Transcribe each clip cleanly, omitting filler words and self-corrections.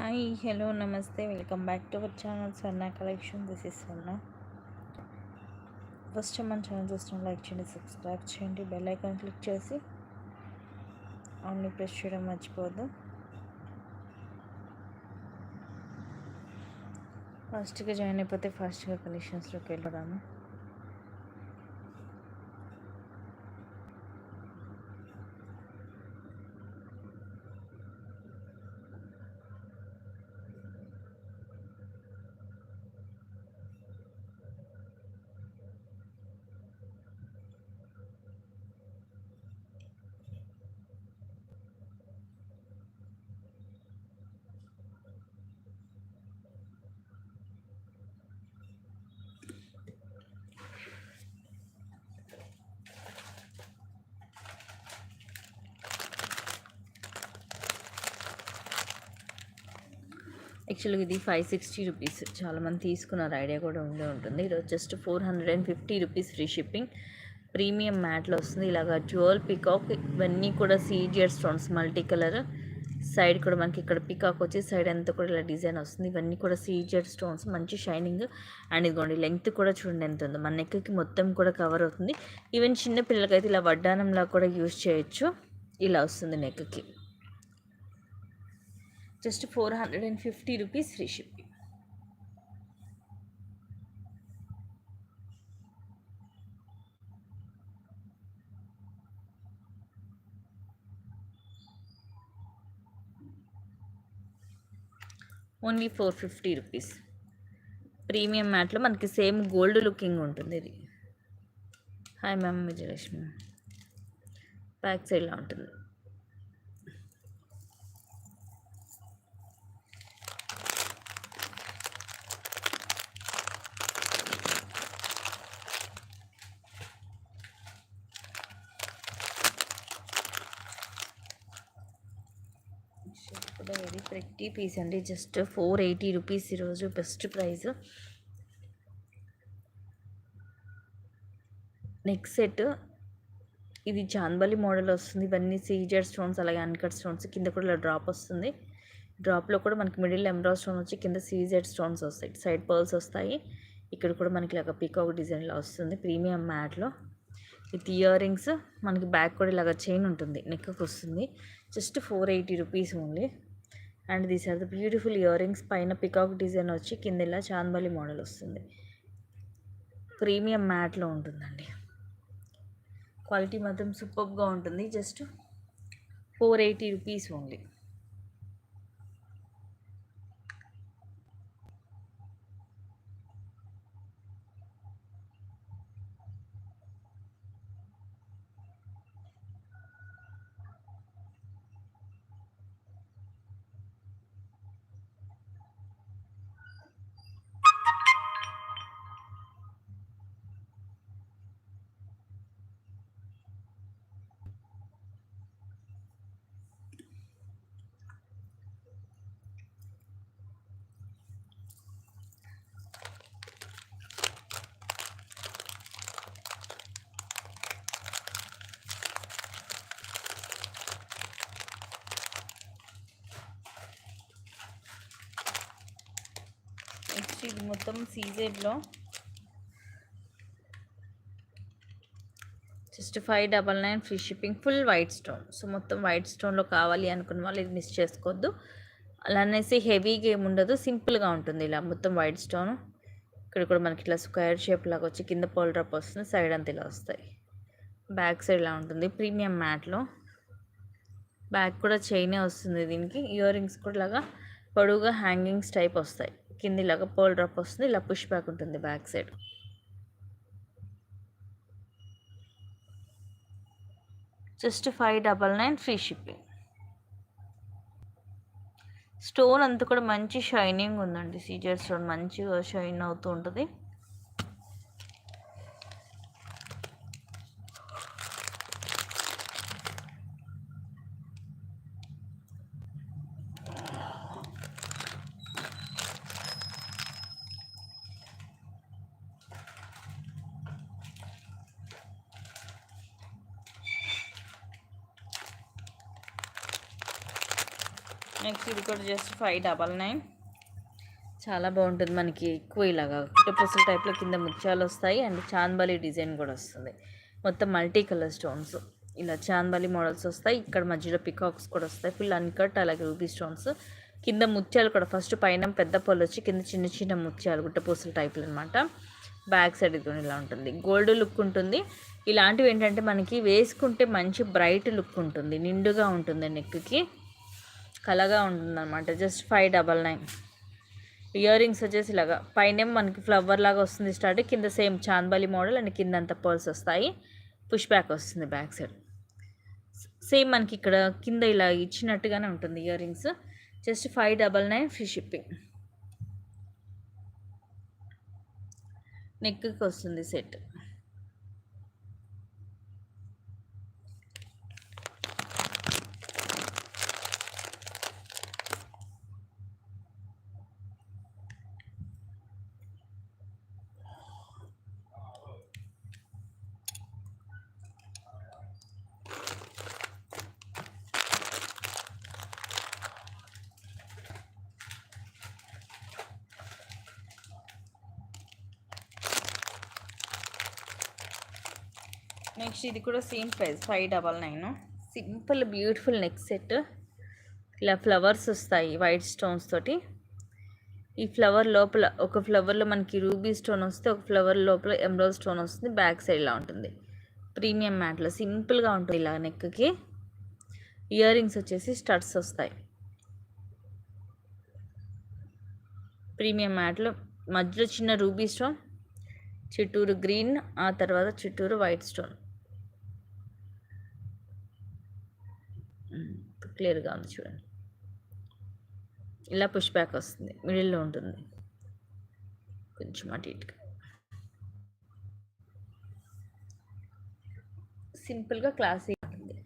Hi, hello, namaste. Welcome back to our channel Swarna Collection. This is Swarna. First time మన channel చూస్తున్న like చేయండి, subscribe చేయండి, bell icon click చేసి ఆన్ని press చేయడం మర్చిపోవద్దు. ఫాస్ట్గా జాయిన్ అయిపోతే ఫాస్ట్గా కలెక్షన్స్లోకి వెళ్ళిపోదాము. యాక్చువల్గా ఇది 560 రూపీస్. చాలామంది తీసుకున్నారు, ఐడియా కూడా ఉండే ఉంటుంది. ఈరోజు just 450 rupees free shipping. Premium మ్యాట్లో వస్తుంది. ఇలాగా జ్యువెల్ పికాక్, ఇవన్నీ కూడా సీజియర్ స్టోన్స్, మల్టీ కలర్. సైడ్ కూడా మనకి ఇక్కడ పికాక్ వచ్చి సైడ్ అంతా కూడా ఇలా డిజైన్ వస్తుంది. ఇవన్నీ కూడా సీజియర్ స్టోన్స్, మంచి షైనింగ్. అండ్ ఇదిగోండి లెంగ్త్ కూడా చూడండి ఎంత ఉందో. మన నెక్కి మొత్తం కూడా కవర్ అవుతుంది. ఈవెన్ చిన్న పిల్లలకైతే ఇలా వడ్డానంలా కూడా యూజ్ చేయొచ్చు. ఇలా వస్తుంది నెక్కి. Just 450 rupees free shipping. Only 450 rupees. Premium మ్యాట్లో మనకి సేమ్ గోల్డ్ లుకింగ్ ఉంటుంది ఇది. Hi ma'am, Vijayalakshmi. బ్యాక్ సైడ్లో ఉంటుంది. కూడా వెరీ ప్రెట్టి పీస్ అండి. జస్ట్ 480 రూపీస్ ఈరోజు బెస్ట్ ప్రైస్. నెక్స్ట్ సెట్ ఇది చాందబలి మోడల్ వస్తుంది. ఇవన్నీ సీజర్ స్టోన్స్, అలాగే అన్కట్ స్టోన్స్. కింద కూడా ఇలా డ్రాప్ వస్తుంది. డ్రాప్లో కూడా మనకి మిడిల్ ఎంబ్రాయిడ్ స్టోన్ వచ్చి కింద సీజెడ్ స్టోన్స్ వస్తాయి. సైడ్ పర్ల్స్ వస్తాయి. ఇక్కడ కూడా మనకి ఇలాగ పీకాక్ డిజైన్లో వస్తుంది ప్రీమియం మ్యాట్లో. With earrings. మనకి బ్యాక్ కూడా ఇలాగ చైన్ ఉంటుంది, నెక్కి వస్తుంది. Just 480 rupees only. And these are the beautiful earrings. పైన పికాక్ డిజైన్ వచ్చి కింద ఇలా చాందబలి మోడల్ వస్తుంది. ప్రీమియం మ్యాట్లో ఉంటుందండి. క్వాలిటీ మాత్రం సూపర్గా ఉంటుంది. Just 480 rupees only. నెక్స్ట్ ఇది మొత్తం సీజెడ్లో just 599 free shipping. Full white stone. So మొత్తం వైట్ స్టోన్లో కావాలి అనుకున్న వాళ్ళు ఇది మిస్ చేసుకోవద్దు. అలా అనేసి హెవీగా ఏమి ఉండదు, సింపుల్గా ఉంటుంది. ఇలా మొత్తం వైట్ స్టోన్. ఇక్కడ కూడా మనకి ఇట్లా స్క్వేర్ షేప్ లాగా వచ్చి కింద పోల్ డ్రాప్ వస్తుంది. సైడ్ అంతా ఇలా వస్తాయి. బ్యాక్ సైడ్ ఇలా ఉంటుంది ప్రీమియం మ్యాట్లో. బ్యాక్ కూడా చైనే వస్తుంది దీనికి. ఇయర్ రింగ్స్ కూడా ఇలాగా పొడవుగా హ్యాంగింగ్స్ టైప్ వస్తాయి. కింద ఇలాగా పోల్ డ్రాప్ వస్తుంది. ఇలా పుష్ బ్యాక్ ఉంటుంది back side. Just 599 free shipping. Stone అంతా కూడా మంచి షైనింగ్ ఉందండి. సీజర్ స్టోన్ మంచిగా షైన్ అవుతూ ఉంటుంది. నెక్స్ట్ ఇది కూడా జస్ట్ 599. చాలా బాగుంటుంది. మనకి ఎక్కువ ఇలాగా కుట్టపూసల టైప్లో కింద ముత్యాలు వస్తాయి అండ్ చాందబాలి డిజైన్ కూడా వస్తుంది. మొత్తం మల్టీ కలర్ స్టోన్స్, ఇలా చాందబాలి మోడల్స్ వస్తాయి. ఇక్కడ మధ్యలో పికాక్స్ కూడా వస్తాయి, ఫుల్ అన్కట్. అలాగే రూబీ స్టోన్స్, కింద ముత్యాలు కూడా ఫస్ట్ పైన పెద్ద పళ్ళు వచ్చి కింద చిన్న చిన్న ముత్యాలు గుట్టపూసల టైప్లు అనమాట. బ్యాక్ సైడ్ ఇది ఇలా ఉంటుంది, గోల్డ్ లుక్ ఉంటుంది. ఇలాంటివి ఏంటంటే మనకి వేసుకుంటే మంచి బ్రైట్ లుక్ ఉంటుంది, నిండుగా ఉంటుంది, నెక్కి కలగా ఉంటుంది అనమాట. జస్ట్ 599. ఇయర్ రింగ్స్ వచ్చేసి ఇలాగా పైన మనకి ఫ్లవర్ లాగా వస్తుంది స్టార్ట్, కింద సేమ్ చాందబాలి మోడల్ అండ్ కింద అంతా పర్ల్స్ వస్తాయి. పుష్ బ్యాక్ వస్తుంది బ్యాక్ సైడ్. సేమ్ మనకి ఇక్కడ కింద ఇలా ఇచ్చినట్టుగానే ఉంటుంది ear rings. Just 599 free shipping. నెక్కి వస్తుంది సెట్. నెక్స్ట్ ఇది కూడా same price 599. Simple beautiful neck set. ఇలా ఫ్లవర్స్ వస్తాయి వైట్ స్టోన్స్ తోటి. ఈ ఫ్లవర్ లోపల ఒక ఫ్లవర్లో మనకి రూబీ స్టోన్ వస్తే, ఒక ఫ్లవర్ లోపల ఎమరాల్డ్ స్టోన్ వస్తుంది. బ్యాక్ సైడ్ ఇలా ఉంటుంది, ప్రీమియం మ్యాట్లో సింపుల్గా ఉంటుంది. ఇలా నెక్కి ఇయర్ రింగ్స్ వచ్చేసి స్టడ్స్ వస్తాయి ప్రీమియం మ్యాట్లో. మధ్యలో చిన్న రూబీ స్టోన్, చిట్టూరు గ్రీన్, ఆ తర్వాత చిట్టూరు వైట్ స్టోన్. క్లియర్గా ఉంది చూడండి. ఇలా పుష్ బ్యాక్ వస్తుంది, మిడిల్లో ఉంటుంది కొంచెం అటు ఇటుగా. సింపుల్గా క్లాసీ ఉంటుంది.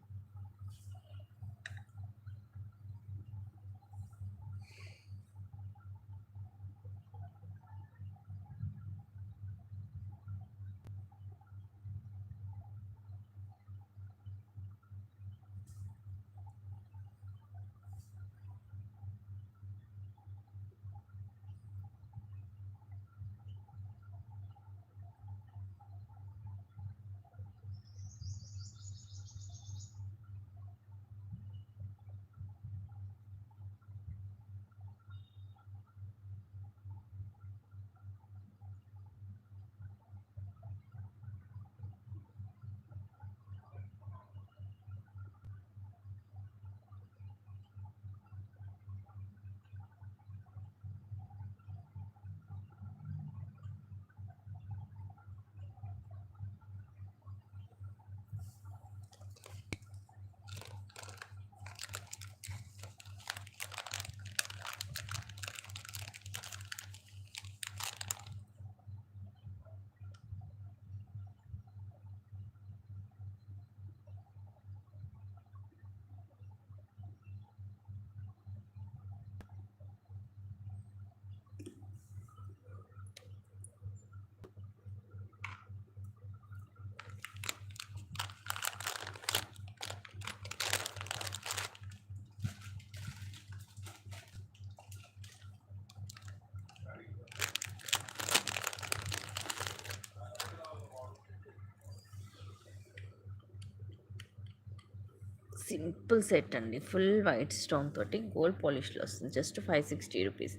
సింపుల్ సెట్ అండి, ఫుల్ వైట్ స్టోన్ తోటి గోల్డ్ పాలిష్లో వస్తుంది. Just 560 rupees.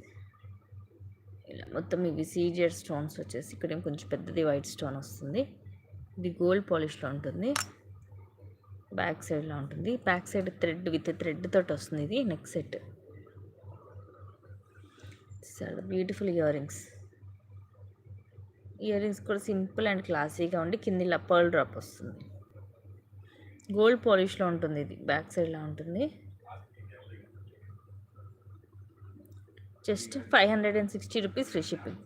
ఇలా మొత్తం ఇవి సీజర్ స్టోన్స్ వచ్చేసి ఇక్కడ కొంచెం పెద్దది వైట్ స్టోన్ వస్తుంది. ఇది గోల్డ్ పాలిష్లో ఉంటుంది. బ్యాక్ సైడ్లో ఉంటుంది. Back side thread with thread తోటి వస్తుంది. ఇది నెక్ సెట్. చాలా beautiful ear rings. Ear rings కూడా సింపుల్ అండ్ క్లాసీగా ఉండి కింద ఇలా పర్ల్ డ్రాప్ వస్తుంది. గోల్డ్ పాలిష్లో ఉంటుంది. ఇది బ్యాక్ సైడ్లో ఉంటుంది. Just 560 rupees free shipping.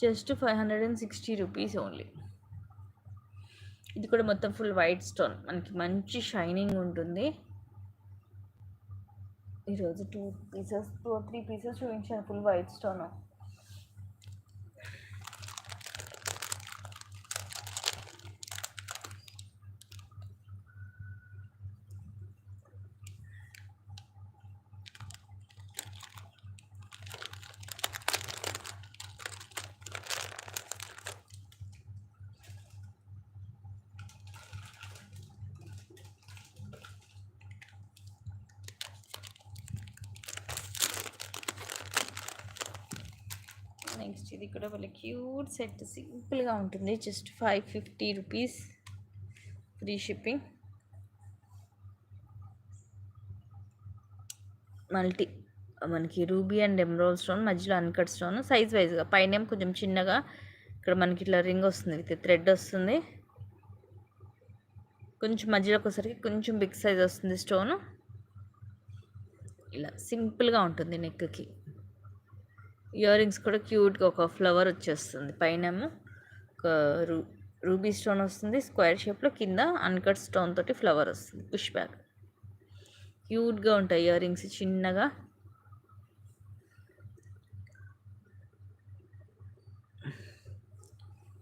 Just 560 rupees only. ఇది కూడా మొత్తం ఫుల్ వైట్ స్టోన్, మనకి మంచి షైనింగ్ ఉంటుంది. ఈరోజు 2 or 3 పీసెస్ చూపించాను ఫుల్ వైట్ స్టోన్. ఇది కూడా వాళ్ళ క్యూట్ సెట్, సింపుల్గా ఉంటుంది. Just 550 rupees, free shipping. Multi మనకి రూబీ అండ్ ఎమరాల్డ్ స్టోన్, మధ్యలో అన్కట్ స్టోన్, సైజ్ వైజ్గా పైన కొంచెం చిన్నగా, ఇక్కడ మనకి ఇట్లా రింగ్ వస్తుంది విత్ థ్రెడ్ వస్తుంది. కొంచెం మధ్యలోకి ఒకసారికి కొంచెం బిగ్ సైజ్ వస్తుంది స్టోన్. ఇలా సింపుల్గా ఉంటుంది నెక్కి. ఇయర్ రింగ్స్ కూడా క్యూట్గా ఒక ఫ్లవర్ వచ్చేస్తుంది. పైన ఒక రూబీ స్టోన్ వస్తుంది స్క్వేర్ షేప్లో, కింద అన్కట్ స్టోన్ తోటి ఫ్లవర్ వస్తుంది. పుష్ బ్యాక్ క్యూట్గా ఉంటాయి ఇయర్ రింగ్స్ చిన్నగా.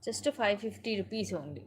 Just 550 rupees only.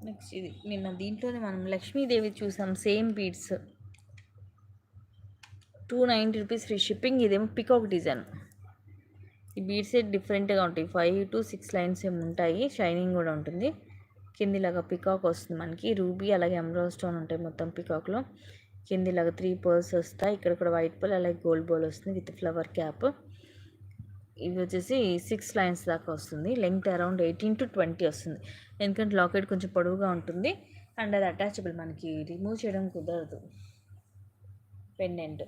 నెక్స్ట్ ఇది నిన్న దీంట్లోనే మనం లక్ష్మీదేవి చూసాం, same beads, 290 rupees free shipping. ఇదేమో పికాక్ డిజైన్. ఈ బీడ్స్ డిఫరెంట్గా ఉంటాయి, 5 to 6 లైన్స్ ఏమి ఉంటాయి, షైనింగ్ కూడా ఉంటుంది. కిందిలాగా పికాక్ వస్తుంది మనకి, రూబీ అలాగే ఎమరాల్డ్ స్టోన్ ఉంటాయి మొత్తం పికాక్లో. కిందిలాగా 3 పర్ల్స్ వస్తాయి, ఇక్కడ కూడా వైట్ పర్ల్ అలాగే గోల్డ్ బాల్ వస్తుంది విత్ ఫ్లవర్ క్యాప్. ఇవి వచ్చేసి 6 లైన్స్ దాకా వస్తుంది. లెంగ్త్ అరౌండ్ 18 to 20 వస్తుంది, ఎందుకంటే లాకెట్ కొంచెం పొడవుగా ఉంటుంది అండ్ అది అటాచబుల్, మనకి రిమూవ్ చేయడం కుదరదు. పెండెంట్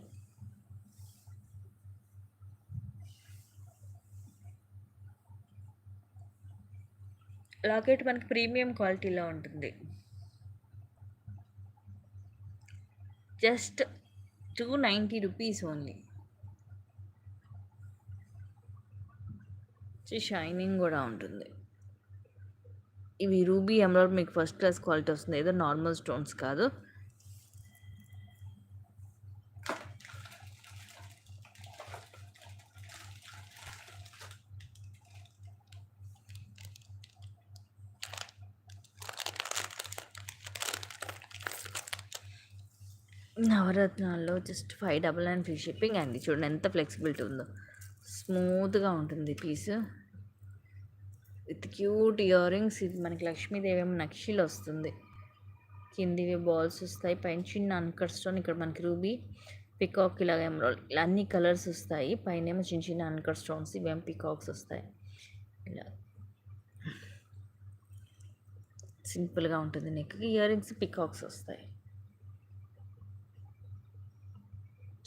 లాకెట్ మనకి ప్రీమియం క్వాలిటీలో ఉంటుంది. Just 290 rupees only. షైనింగ్ కూడా ఉంటుంది. ఇవి రూబీ ఎమరాల్డ్ మీకు ఫస్ట్ క్లాస్ క్వాలిటీ వస్తుంది, ఏదో నార్మల్ స్టోన్స్ కాదు. నవరత్నాల్లో జస్ట్ 599 ఫ్రీ షిప్పింగ్ అండి. చూడండి ఎంత ఫ్లెక్సిబిలిటీ ఉందో, స్మూత్గా ఉంటుంది piece with cute earrings. ఇది మనకి లక్ష్మీదేవి ఏమో నక్షిలు వస్తుంది, కిందివి బాల్స్ వస్తాయి, పైన చిన్న అన్కట్ స్టోన్, ఇక్కడ మనకి రూబీ పికాక్ ఇలాగ ఎమరాల్డ్ ఇలా అన్ని కలర్స్ వస్తాయి. పైన ఏమో చిన్న చిన్న అన్కట్ స్టోన్స్, ఇవేమో పికాక్స్ వస్తాయి. ఇలా సింపుల్గా ఉంటుంది నెక్కి. ఇయర్ రింగ్స్ పికాక్స్ వస్తాయి,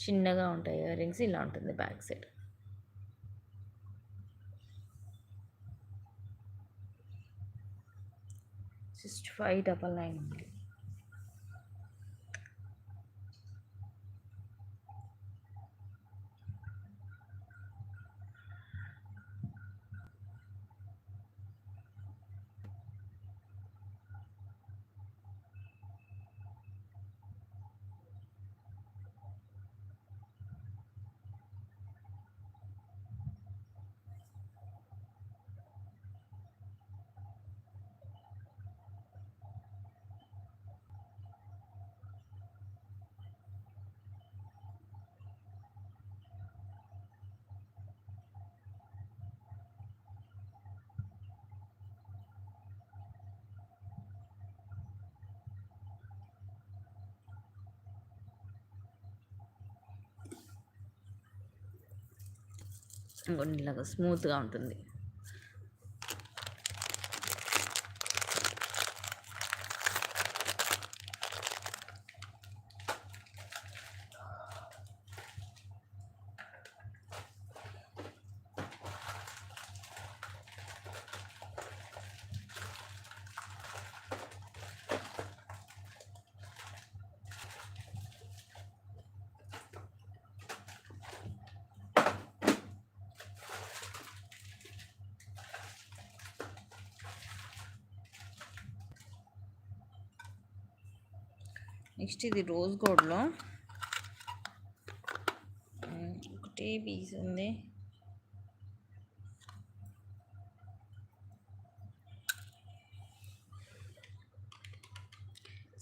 చిన్నగా ఉంటాయి ఇయర్ రింగ్స్. ఇలా ఉంటుంది బ్యాక్ సైడ్. జస్ట్ 599 ఉంది. ఇంకొన్ని ఇలాగా స్మూత్గా ఉంటుంది. నెక్స్ట్ ఇది రోజ్ గోల్డ్లో ఒకటే పీస్ ఉంది.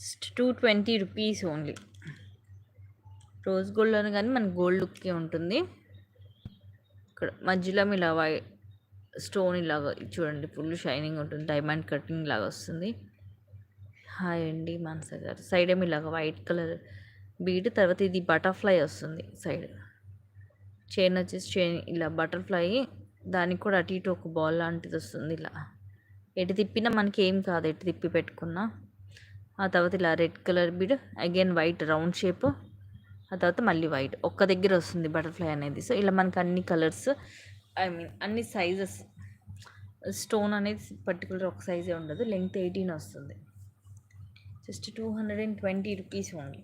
Just 220 rupees only. Rose gold అని కానీ మనకి గోల్డ్ లుక్కే ఉంటుంది. ఇక్కడ మధ్యలో ఇలా స్టోన్ ఇలాగా చూడండి, ఫుల్ షైనింగ్ ఉంటుంది, డైమండ్ కటింగ్ లాగా వస్తుంది. హాయ్ అండి మానస గారు. సైడ్ ఏమి ఇలాగ వైట్ కలర్ బీడ్, తర్వాత ఇది బటర్ఫ్లై వస్తుంది సైడ్. చైన్ వచ్చేసి చైన్ ఇలా బటర్ఫ్లై, దానికి కూడా అటు ఇటు ఒక బాల్ లాంటిది వస్తుంది. ఇలా ఎటు తిప్పినా మనకి ఏం కాదు, ఎటు తిప్పి పెట్టుకున్నా. ఆ తర్వాత ఇలా red colour bead, again white round shape, ఆ తర్వాత మళ్ళీ వైట్ ఒక్క దగ్గర వస్తుంది బటర్ఫ్లై అనేది. సో ఇలా మనకి అన్ని కలర్స్, ఐ మీన్ అన్ని సైజెస్. స్టోన్ అనేది పర్టికులర్ ఒక సైజే ఉండదు. లెంగ్త్ 18 వస్తుంది. Just 220 rupees only.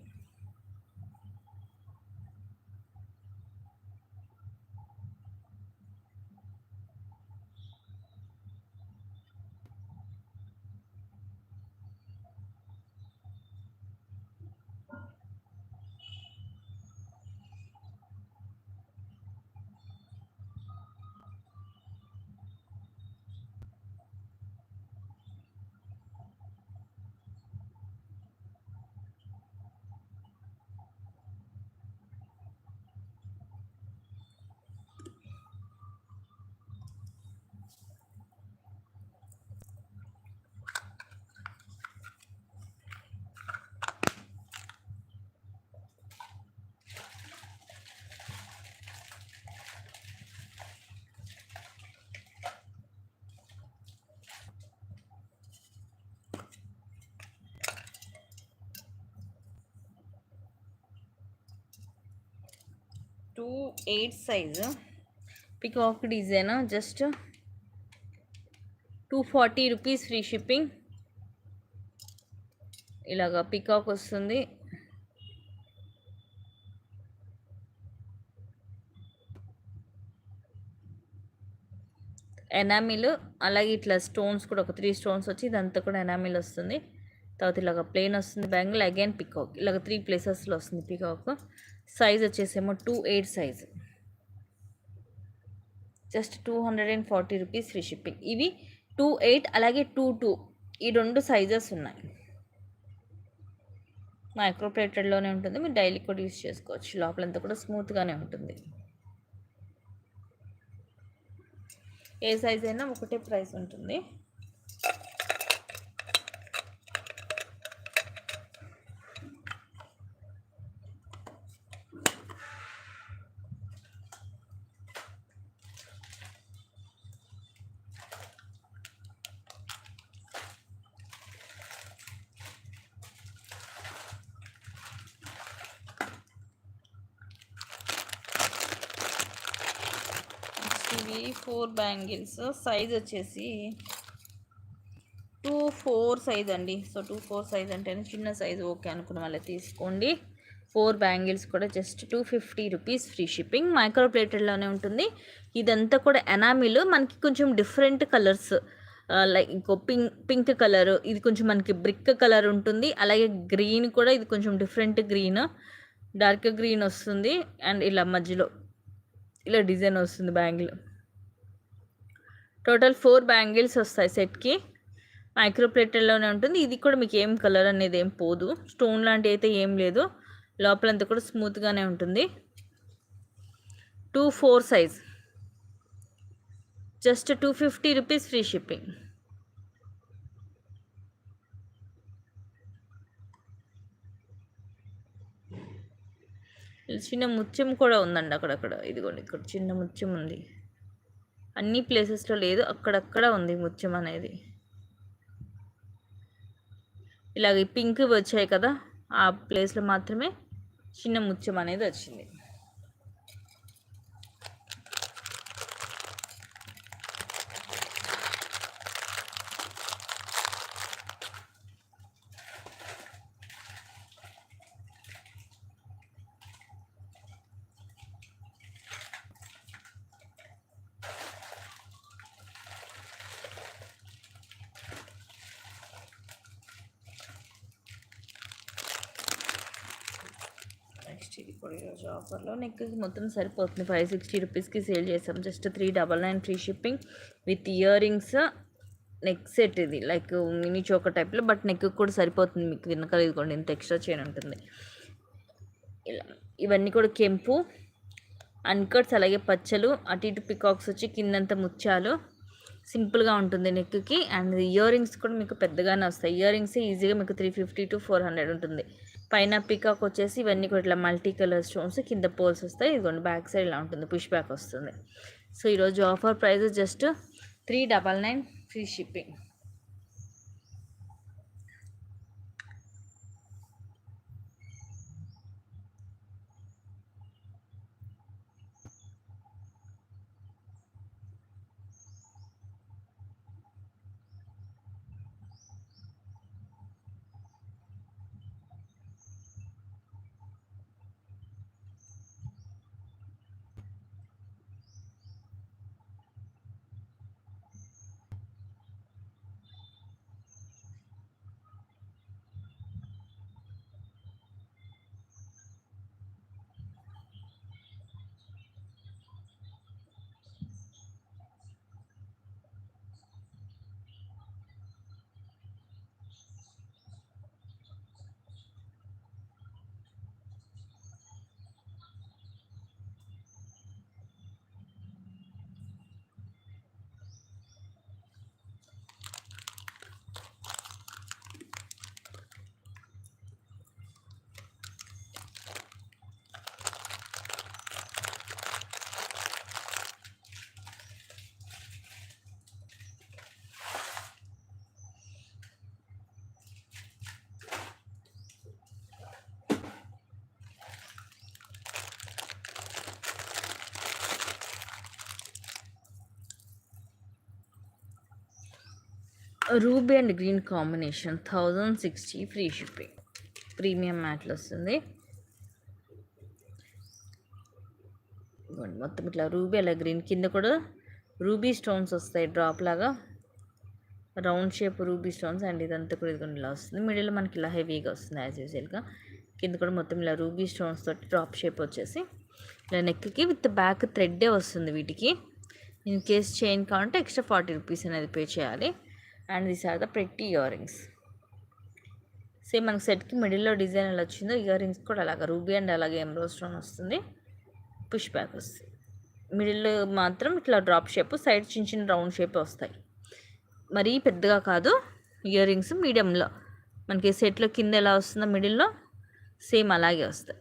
Two 8 size peacock design, just 240 rupees free shipping. ఇలాగా పికాక్ వస్తుంది. ఎనామిల్, అలాగే ఇట్లా స్టోన్స్ కూడా ఒక 3 స్టోన్స్ వచ్చి ఇదంతా కూడా ఎనామిల్ వస్తుంది. తర్వాత ఇలాగ ప్లెయిన్ వస్తుంది బ్యాంగిల్, అగైన్ పికాక్, ఇలాగ 3 ప్లేసెస్లో వస్తుంది పికాక్. సైజ్ వచ్చేసేమో 28 size. Just 240 rupees free shipping. ఇవి 28 అలాగే 22 ఈ 2 సైజెస్ ఉన్నాయి. మైక్రో ప్లేటెడ్లోనే ఉంటుంది, మీరు డైలీ కూడా యూస్ చేసుకోవచ్చు. లోపలంతా కూడా స్మూత్గానే ఉంటుంది. ఏ సైజ్ అయినా ఒకటే ప్రైస్ ఉంటుంది. ఇవి 4 బ్యాంగిల్స్. సైజ్ వచ్చేసి 24 సైజ్ అండి. సో 24 సైజ్ అంటే చిన్న సైజ్ ఓకే అనుకున్న వాళ్ళే తీసుకోండి. 4 బ్యాంగిల్స్ కూడా just 250 rupees free shipping. Micro ప్లేటెడ్లోనే ఉంటుంది. ఇదంతా కూడా ఎనామిల్, మనకి కొంచెం డిఫరెంట్ కలర్స్, లైక్ ఇంకో పింక్ కలర్, ఇది కొంచెం మనకి బ్రిక్ కలర్ ఉంటుంది. అలాగే గ్రీన్ కూడా, ఇది కొంచెం డిఫరెంట్ గ్రీన్, డార్క్ గ్రీన్ వస్తుంది. అండ్ ఇలా మధ్యలో ఇలా డిజైన్ వస్తుంది బ్యాంగిల్. టోటల్ 4 బ్యాంగిల్స్ వస్తాయి సెట్కి. మైక్రో ప్లేటెడ్లోనే ఉంటుంది. ఇది కూడా మీకు ఏం కలర్ అనేది ఏం పోదు, స్టోన్ లాంటి అయితే ఏం లేదు, లోపలంతా కూడా స్మూత్గానే ఉంటుంది. 24 size, just 250 rupees free shipping. చిన్న ముత్యం కూడా ఉందండి అక్కడక్కడ. ఇదిగోండి ఇక్కడ చిన్న ముత్యం ఉంది. అన్ని ప్లేసెస్లో లేదు, అక్కడక్కడ ఉంది ముత్యం అనేది. ఇలాగ పింక్ వచ్చాయి కదా, ఆ ప్లేస్లో మాత్రమే చిన్న ముత్యం అనేది వచ్చింది. ఇది కూడా ఈరోజు ఆఫర్లో నెక్ మొత్తం సరిపోతుంది. 560 రూపీస్కి సేల్ చేసాం. Just 399 free shipping with ear rings neck set. ఇది లైక్ మినీ చోకర్ టైప్లో, బట్ నెక్ కూడా సరిపోతుంది మీకు. వెనకాల ఇదిగోండి ఇంత ఎక్స్ట్రా చైన్ ఉంటుంది. ఇలా ఇవన్నీ కూడా కెంపు అన్కట్స్, అలాగే పచ్చలు, అటు ఇటు పికాక్స్ వచ్చి కిందంతా ముత్యాలు. సింపుల్గా ఉంటుంది నెక్కి. అండ్ ఇయర్ రింగ్స్ కూడా మీకు పెద్దగానే వస్తాయి. ఇయర్ రింగ్స్ ఈజీగా మీకు 350 to 400 ఉంటుంది. పైన పికాక్ వచ్చేసి ఇవన్నీ కూడా ఇట్లా మల్టీ కలర్ స్టోన్స్, కింద పోల్స్ వస్తాయి. ఇదిగోండి బ్యాక్ సైడ్ ఇలా ఉంటుంది, పుష్ బ్యాక్ వస్తుంది. సో ఈరోజు offer price just 399 free shipping. Ruby and green combination 1060 free shipping. Premium మ్యాట్లు వస్తుంది. మొత్తం ఇట్లా రూబీ అలా గ్రీన్, కింద కూడా రూబీ స్టోన్స్ వస్తాయి డ్రాప్ లాగా, round shape ruby stones. And ఇదంతా కూడా ఇదిగోండి ఇలా వస్తుంది. మిడిల్లో మనకి ఇలా హెవీగా వస్తుంది యాజ్ యూజువల్గా. కింద కూడా మొత్తం ఇలా రూబీ స్టోన్స్ తోటి డ్రాప్ షేప్ వచ్చేసి ఇలా నెక్కి విత్ బ్యాక్ థ్రెడ్డే వస్తుంది వీటికి. ఇన్ కేస్ చైన్ కావాలంటే ఎక్స్ట్రా 40 రూపీస్ అనేది పే చేయాలి. And these are the pretty earrings. Same మనకు సెట్కి మిడిల్లో డిజైన్ ఎలా వచ్చిందో ఇయర్ రింగ్స్ కూడా అలాగా రూబీ అండ్ అలాగే ఎమరాల్డ్ స్టోన్ వస్తుంది, పుష్ బ్యాక్ వస్తుంది. మిడిల్లో మాత్రం ఇట్లా డ్రాప్ షేప్, సైడ్ చిన్న చిన్న రౌండ్ షేప్ వస్తాయి. మరీ పెద్దగా కాదు. ఇయర్ రింగ్స్ మీడియంలో మనకి సెట్లో కింద ఎలా వస్తుందో మిడిల్లో సేమ్ అలాగే వస్తాయి.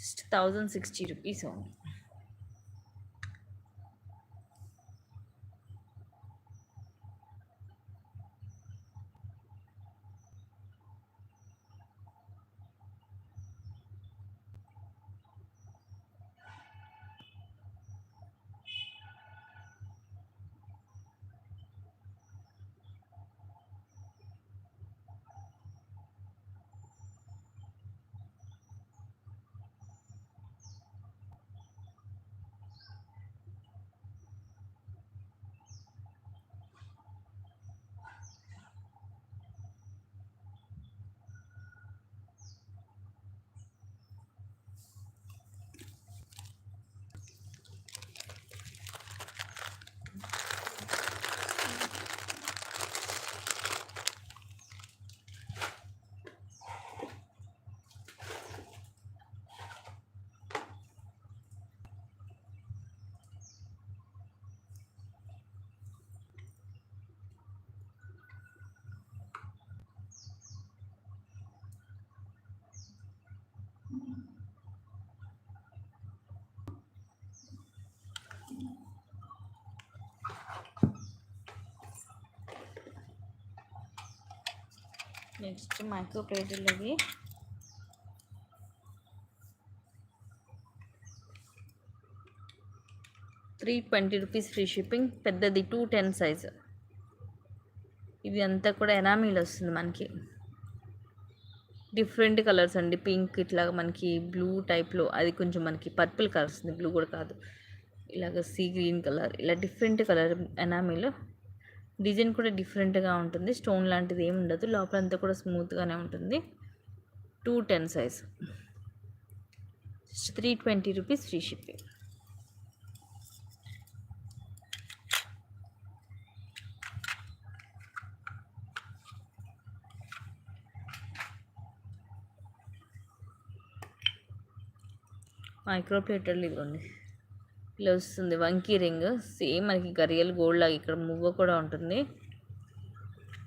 Just 1060 rupees only. Next micro ప్లేట్లవి ₹320 ఫ్రీ షిప్పింగ్. పెద్దది 210 సైజు. ఇది అంతా కూడా ఎనామీల్ వస్తుంది మనకి. డిఫరెంట్ కలర్స్ అండి. పింక్ ఇట్లా మనకి బ్లూ టైప్లో, అది కొంచెం మనకి పర్పుల్ కలర్ వస్తుంది, బ్లూ కూడా కాదు. ఇలాగ సీ గ్రీన్ కలర్, ఇలా డిఫరెంట్ కలర్ ఎనామీలో డిజైన్ కూడా డిఫరెంట్గా ఉంటుంది. స్టోన్ లాంటిది ఏమి ఉండదు. లోపలంతా కూడా స్మూత్గానే ఉంటుంది. 210 size, 320 rupees free shipping. Micro ప్లేటర్లు ఇవ్వండి. ఇలా వస్తుంది వంకీ రింగ్. సేమ్ మనకి గరియల్ గోల్డ్ లాగా ఇక్కడ మువ్వ కూడా ఉంటుంది.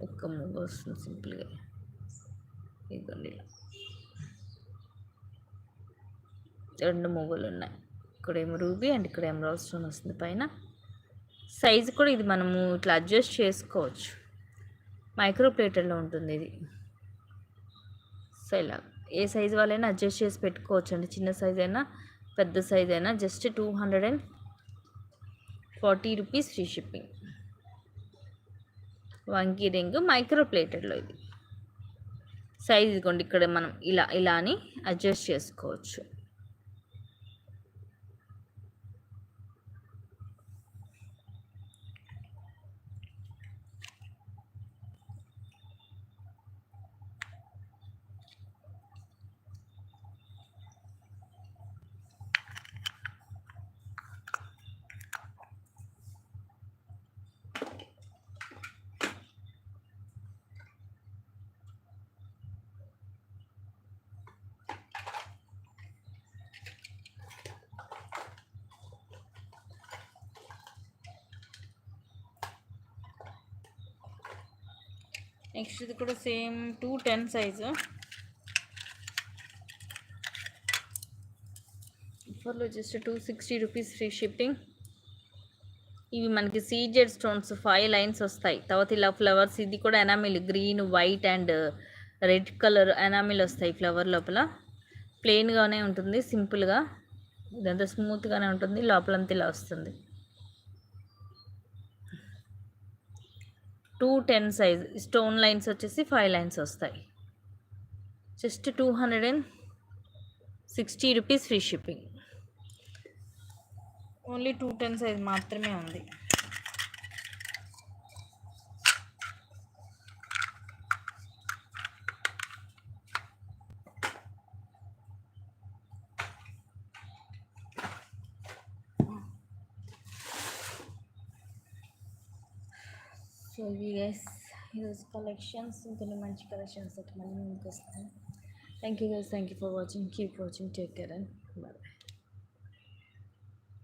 ఒక్క మువ్వ వస్తుంది సింపుల్గా. ఇదిగోండి ఇలా 2 మువ్వలు ఉన్నాయి. ఇక్కడేమో రూబీ అండ్ ఇక్కడ ఎమరాల్డ్ స్టోన్ వస్తుంది పైన. సైజు కూడా ఇది మనము ఇట్లా అడ్జస్ట్ చేసుకోవచ్చు. మైక్రో ప్లేటర్లో ఉంటుంది ఇది. సో ఇలా ఏ సైజు వాళ్ళైనా అడ్జస్ట్ చేసి పెట్టుకోవచ్చు అండి. చిన్న సైజ్ అయినా పెద్ద సైజ్ అయినా. Just 240 rupees free shipping. వంకీ రింగ్ మైక్రో ప్లేటెడ్లో ఇది. సైజ్ ఇదిగోండి ఇక్కడ మనం ఇలా అని అడ్జస్ట్ చేసుకోవచ్చు. నెక్స్ట్ ఇది కూడా సేమ్ 210 సైజు. ఆఫర్లో జస్ట్ 260 రూపీస్ ఫ్రీ షిప్పింగ్. ఇవి మనకి సీజెడ్ స్టోన్స్ 5 లైన్స్ వస్తాయి. తర్వాత ఇలా ఫ్లవర్స్, ఇది కూడా enamel green, white and red colour enamel వస్తాయి ఫ్లవర్ లోపల. ప్లెయిన్గానే ఉంటుంది సింపుల్గా. ఇదంతా స్మూత్గానే ఉంటుంది. లోపలంతా ఇలా వస్తుంది. 210 సైజ్. స్టోన్ లైన్స్ వచ్చేసి 5 లైన్స్ వస్తాయి. Just 260 rupees free shipping. Only 210 size మాత్రమే ఉంది. సో ఇవి గైస్ ఈరోజు కలెక్షన్స్. ఇంకొన్ని మంచి కలెక్షన్స్ మళ్ళీ ముందుకు వస్తాను. Thank you guys. Thank you for watching. Keep watching. Take care and bye.